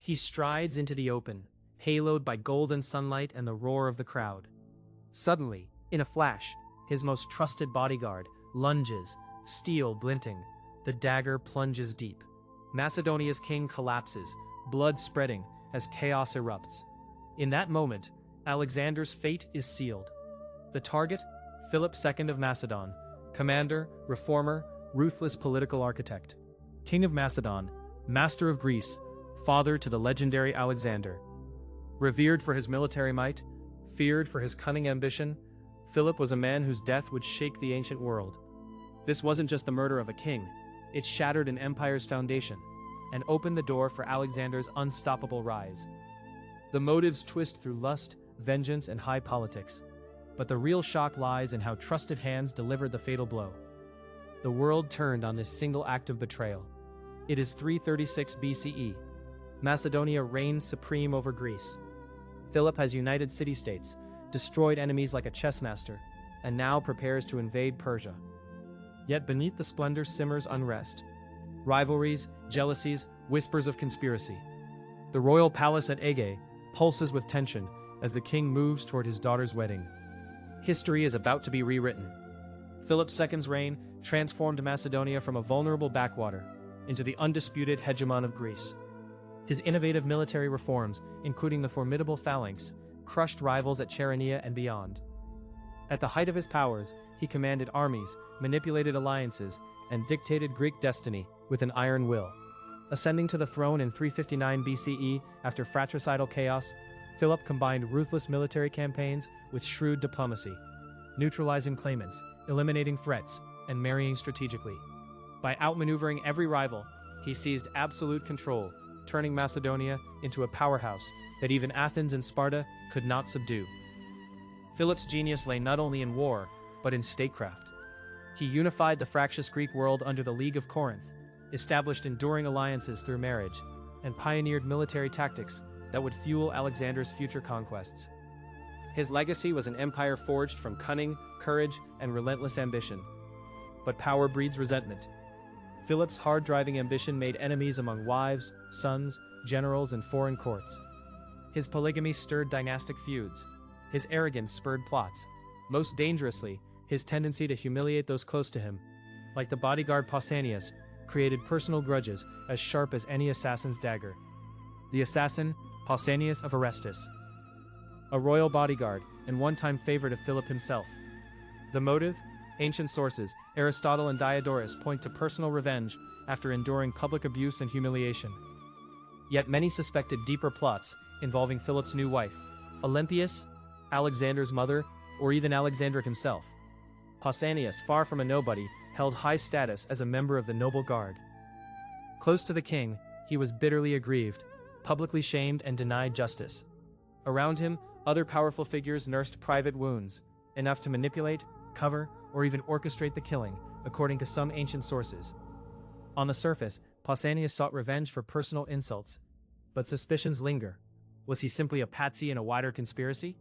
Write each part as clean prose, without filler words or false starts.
He strides into the open, haloed by golden sunlight and the roar of the crowd. Suddenly, in a flash, his most trusted bodyguard lunges, steel glinting. The dagger plunges deep. Macedonia's king collapses, blood spreading as chaos erupts. In that moment, Alexander's fate is sealed. The target, Philip II of Macedon, commander, reformer, ruthless political architect. King of Macedon, master of Greece, father to the legendary Alexander. Revered for his military might, feared for his cunning ambition, Philip was a man whose death would shake the ancient world. This wasn't just the murder of a king, it shattered an empire's foundation and opened the door for Alexander's unstoppable rise. The motives twist through lust, vengeance, and high politics. But the real shock lies in how trusted hands delivered the fatal blow. The world turned on this single act of betrayal. It is 336 BCE. Macedonia reigns supreme over Greece. Philip has united city-states, destroyed enemies like a chess master, and now prepares to invade Persia. Yet beneath the splendor simmers unrest. Rivalries, jealousies, whispers of conspiracy. The royal palace at Aegae pulses with tension as the king moves toward his daughter's wedding. History is about to be rewritten. Philip II's reign transformed Macedonia from a vulnerable backwater into the undisputed hegemon of Greece. His innovative military reforms, including the formidable phalanx, crushed rivals at Chaeronea and beyond. At the height of his powers, he commanded armies, manipulated alliances, and dictated Greek destiny with an iron will. Ascending to the throne in 359 BCE after fratricidal chaos, Philip combined ruthless military campaigns with shrewd diplomacy, neutralizing claimants, eliminating threats, and marrying strategically. By outmaneuvering every rival, he seized absolute control, turning Macedonia into a powerhouse that even Athens and Sparta could not subdue. Philip's genius lay not only in war, but in statecraft. He unified the fractious Greek world under the League of Corinth, established enduring alliances through marriage, and pioneered military tactics that would fuel Alexander's future conquests. His legacy was an empire forged from cunning, courage, and relentless ambition. But power breeds resentment. Philip's hard-driving ambition made enemies among wives, sons, generals, and foreign courts. His polygamy stirred dynastic feuds. His arrogance spurred plots. Most dangerously, his tendency to humiliate those close to him, like the bodyguard Pausanias, created personal grudges as sharp as any assassin's dagger. The assassin, Pausanias of Arestus, a royal bodyguard and one-time favorite of Philip himself. The motive? Ancient sources, Aristotle and Diodorus, point to personal revenge after enduring public abuse and humiliation. Yet many suspected deeper plots involving Philip's new wife, Olympias, Alexander's mother, or even Alexander himself. Pausanias, far from a nobody, held high status as a member of the noble guard. Close to the king, he was bitterly aggrieved, publicly shamed and denied justice. Around him, other powerful figures nursed private wounds, enough to manipulate, cover, or even orchestrate the killing, according to some ancient sources. On the surface, Pausanias sought revenge for personal insults, but suspicions linger. Was he simply a patsy in a wider conspiracy?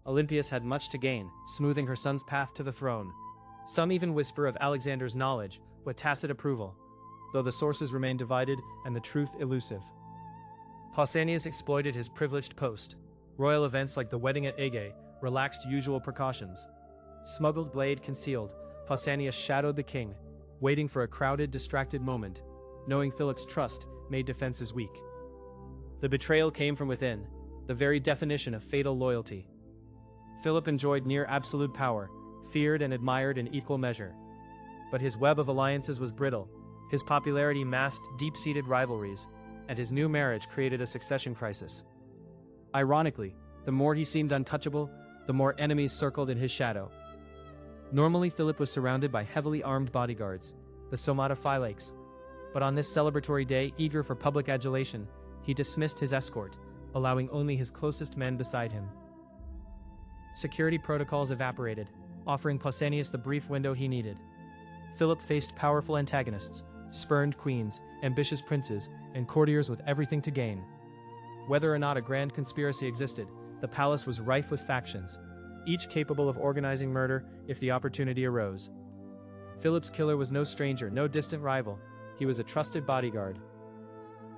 Olympias had much to gain, smoothing her son's path to the throne. Some even whisper of Alexander's knowledge, with tacit approval, though the sources remain divided and the truth elusive. Pausanias exploited his privileged post. Royal events like the wedding at Aegae relaxed usual precautions. Smuggled blade concealed, Pausanias shadowed the king, waiting for a crowded, distracted moment, knowing Philip's trust made defenses weak. The betrayal came from within, the very definition of fatal loyalty. Philip enjoyed near absolute power, feared and admired in equal measure. But his web of alliances was brittle, his popularity masked deep-seated rivalries, and his new marriage created a succession crisis. Ironically, the more he seemed untouchable, the more enemies circled in his shadow. Normally, Philip was surrounded by heavily armed bodyguards, the somatophylax. But on this celebratory day, eager for public adulation, he dismissed his escort, allowing only his closest men beside him. Security protocols evaporated, offering Pausanias the brief window he needed. Philip faced powerful antagonists, spurned queens, ambitious princes, and courtiers with everything to gain. Whether or not a grand conspiracy existed, the palace was rife with factions, each capable of organizing murder if the opportunity arose. Philip's killer was no stranger, no distant rival. He was a trusted bodyguard.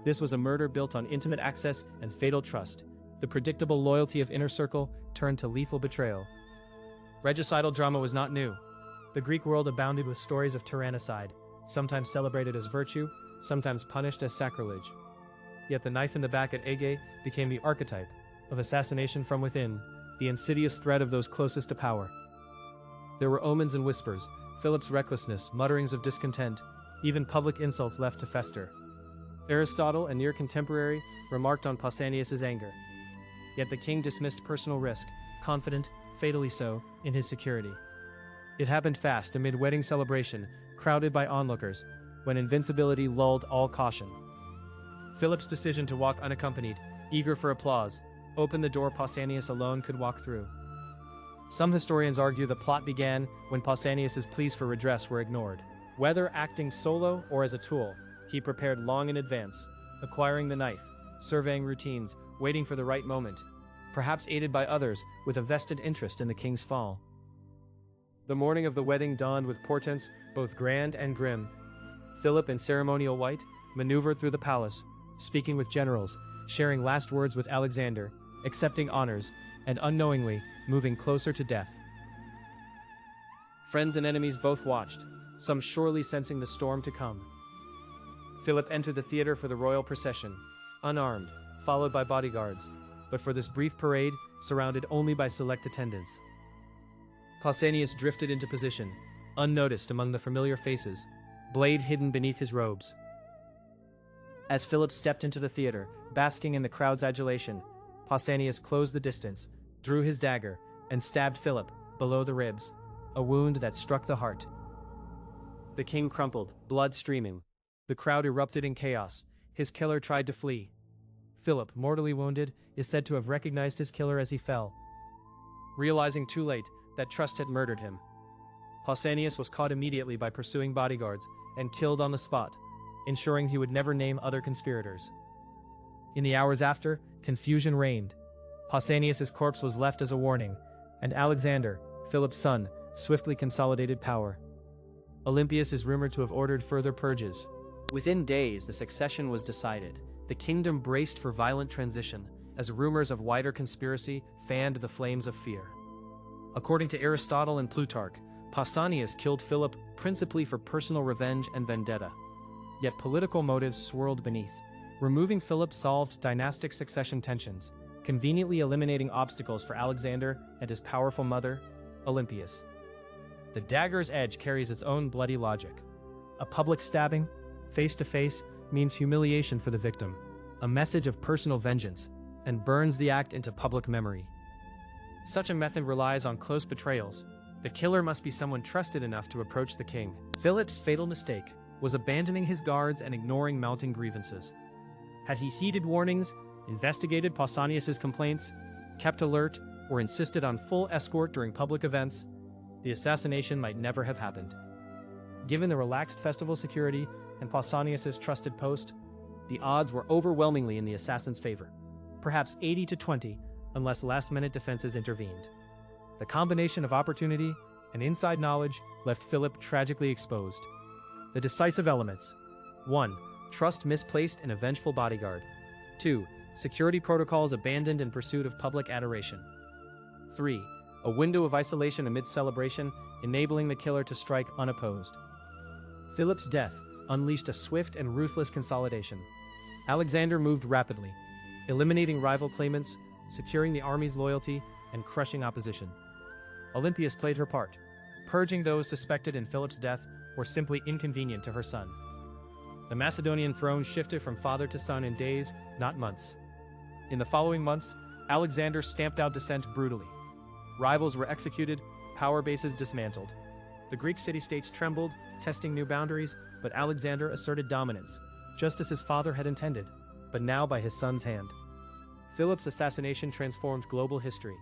This was a murder built on intimate access and fatal trust. The predictable loyalty of inner circle turned to lethal betrayal. Regicidal drama was not new. The Greek world abounded with stories of tyrannicide, sometimes celebrated as virtue, sometimes punished as sacrilege. Yet the knife in the back at Aegae became the archetype of assassination from within, the insidious threat of those closest to power. There were omens and whispers, Philip's recklessness, mutterings of discontent, even public insults left to fester. Aristotle, a near contemporary, remarked on Pausanias' anger. Yet the king dismissed personal risk, confident, fatally so, in his security. It happened fast amid wedding celebration, crowded by onlookers, when invincibility lulled all caution. Philip's decision to walk unaccompanied, eager for applause, opened the door Pausanias alone could walk through. Some historians argue the plot began when Pausanias' pleas for redress were ignored. Whether acting solo or as a tool, he prepared long in advance, acquiring the knife, surveying routines, waiting for the right moment, perhaps aided by others with a vested interest in the king's fall. The morning of the wedding dawned with portents both grand and grim. Philip, in ceremonial white, maneuvered through the palace, speaking with generals, sharing last words with Alexander, accepting honors, and unknowingly moving closer to death. Friends and enemies both watched, some surely sensing the storm to come. Philip entered the theater for the royal procession, unarmed, followed by bodyguards, but for this brief parade, surrounded only by select attendants. Pausanias drifted into position, unnoticed among the familiar faces, blade hidden beneath his robes. As Philip stepped into the theater, basking in the crowd's adulation, Pausanias closed the distance, drew his dagger, and stabbed Philip, below the ribs, a wound that struck the heart. The king crumpled, blood streaming. The crowd erupted in chaos. His killer tried to flee. Philip, mortally wounded, is said to have recognized his killer as he fell, realizing too late that trust had murdered him. Pausanias was caught immediately by pursuing bodyguards and killed on the spot, ensuring he would never name other conspirators. In the hours after, confusion reigned. Pausanias' corpse was left as a warning, and Alexander, Philip's son, swiftly consolidated power. Olympias is rumored to have ordered further purges. Within days, the succession was decided. The kingdom braced for violent transition, as rumors of wider conspiracy fanned the flames of fear. According to Aristotle and Plutarch, Pausanias killed Philip principally for personal revenge and vendetta. Yet political motives swirled beneath. Removing Philip solved dynastic succession tensions, conveniently eliminating obstacles for Alexander and his powerful mother, Olympias. The dagger's edge carries its own bloody logic. A public stabbing, face to face, means humiliation for the victim, a message of personal vengeance, and burns the act into public memory. Such a method relies on close betrayals. The killer must be someone trusted enough to approach the king. Philip's fatal mistake was abandoning his guards and ignoring mounting grievances. Had he heeded warnings, investigated Pausanias' complaints, kept alert, or insisted on full escort during public events, the assassination might never have happened. Given the relaxed festival security and Pausanias' trusted post, the odds were overwhelmingly in the assassin's favor, perhaps 80-20, unless last-minute defenses intervened. The combination of opportunity and inside knowledge left Philip tragically exposed. The decisive elements: 1. Trust misplaced in a vengeful bodyguard. 2. Security protocols abandoned in pursuit of public adoration. 3. A window of isolation amid celebration, enabling the killer to strike unopposed. Philip's death unleashed a swift and ruthless consolidation. Alexander moved rapidly, eliminating rival claimants, securing the army's loyalty, and crushing opposition. Olympias played her part, purging those suspected in Philip's death or simply inconvenient to her son. The Macedonian throne shifted from father to son in days, not months. In the following months, Alexander stamped out dissent brutally. Rivals were executed, power bases dismantled. The Greek city-states trembled, testing new boundaries, but Alexander asserted dominance, just as his father had intended, but now by his son's hand. Philip's assassination transformed global history.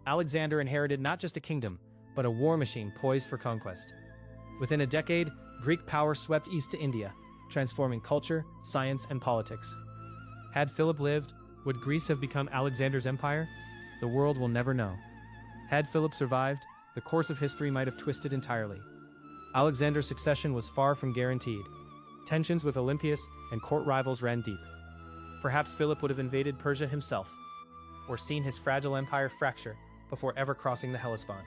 Alexander inherited not just a kingdom, but a war machine poised for conquest. Within a decade, Greek power swept east to India, transforming culture, science, and politics. Had Philip lived, would Greece have become Alexander's empire? The world will never know. Had Philip survived, the course of history might have twisted entirely. Alexander's succession was far from guaranteed. Tensions with Olympias and court rivals ran deep. Perhaps Philip would have invaded Persia himself, or seen his fragile empire fracture before ever crossing the Hellespont.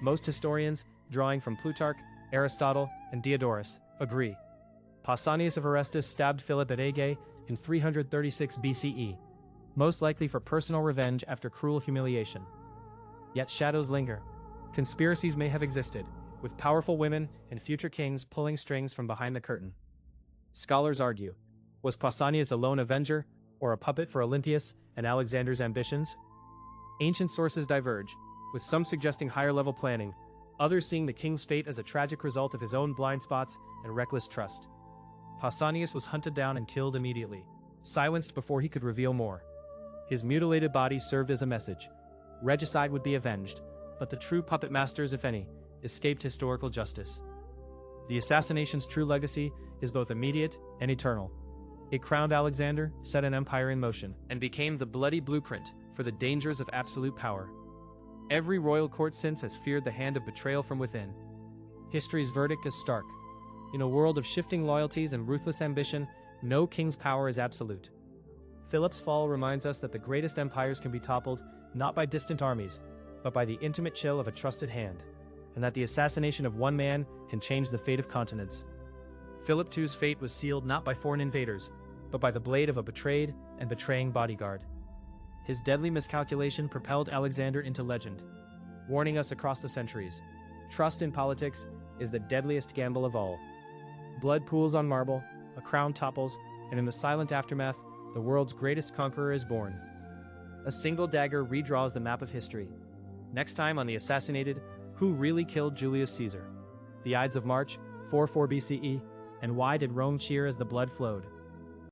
Most historians, drawing from Plutarch, Aristotle, and Diodorus, agree. Pausanias of Orestes stabbed Philip at Aegae in 336 BCE, most likely for personal revenge after cruel humiliation. Yet shadows linger. Conspiracies may have existed, with powerful women and future kings pulling strings from behind the curtain. Scholars argue, was Pausanias a lone avenger, or a puppet for Olympias and Alexander's ambitions? Ancient sources diverge, with some suggesting higher-level planning, others seeing the king's fate as a tragic result of his own blind spots and reckless trust. Pausanias was hunted down and killed immediately, silenced before he could reveal more. His mutilated body served as a message. Regicide would be avenged, but the true puppet masters, if any, escaped historical justice. The assassination's true legacy is both immediate and eternal. It crowned Alexander, set an empire in motion, and became the bloody blueprint for the dangers of absolute power. Every royal court since has feared the hand of betrayal from within. History's verdict is stark. In a world of shifting loyalties and ruthless ambition, no king's power is absolute. Philip's fall reminds us that the greatest empires can be toppled not by distant armies, but by the intimate chill of a trusted hand, and that the assassination of one man can change the fate of continents. Philip II's fate was sealed not by foreign invaders, but by the blade of a betrayed and betraying bodyguard. His deadly miscalculation propelled Alexander into legend, warning us across the centuries. Trust in politics is the deadliest gamble of all. Blood pools on marble, a crown topples, and in the silent aftermath, the world's greatest conqueror is born. A single dagger redraws the map of history. Next time on the Assassinated, who really killed Julius Caesar? The Ides of March, 44 BCE, and why did Rome cheer as the blood flowed?